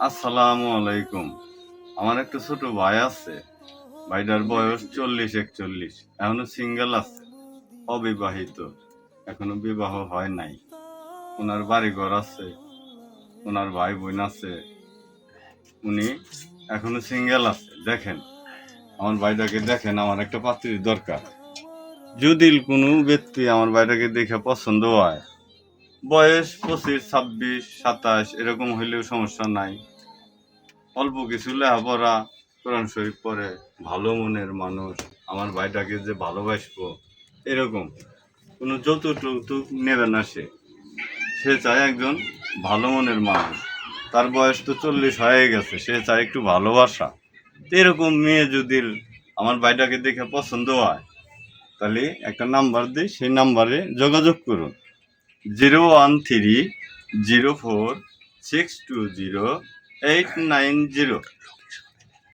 আসসালামু আলাইকুম। আমার একটা ছোট ভাই আছে। ভাইটার বয়স 40-41, এখনো সিঙ্গেল আছে, অবিবাহিত, এখনো বিবাহ হয় নাই। ওনার বাড়িঘর আছে, ওনার ভাই বোন আছে, উনি এখনো সিঙ্গেল আছে। দেখেন, আমার ভাইটাকে দেখেন, আমার একটা পাত্রীর দরকার। যদি কোনো ব্যক্তি আমার ভাইটাকে দেখে পছন্দ হয়, বয়স 25, 26, 27 এরকম হইলেও সমস্যা নাই। অল্প কিছু লেখাপড়া, কোরআন শরীফ পড়ে, ভালো মনের মানুষ, আমার ভাইটাকে যে ভালোবাসবো এরকম কোনো যৌতুক টৌতুক নেবে না। সে সে চায় একজন ভালো মনের মানুষ। তার বয়স তো 40 হয়ে গেছে, সে চায় একটু ভালোবাসা। তো এরকম মেয়ে যদি আমার ভাইটাকে দেখে পছন্দ হয়, তাহলে একটা নাম্বার দিই, সেই নাম্বারে যোগাযোগ করুন। 01304620890।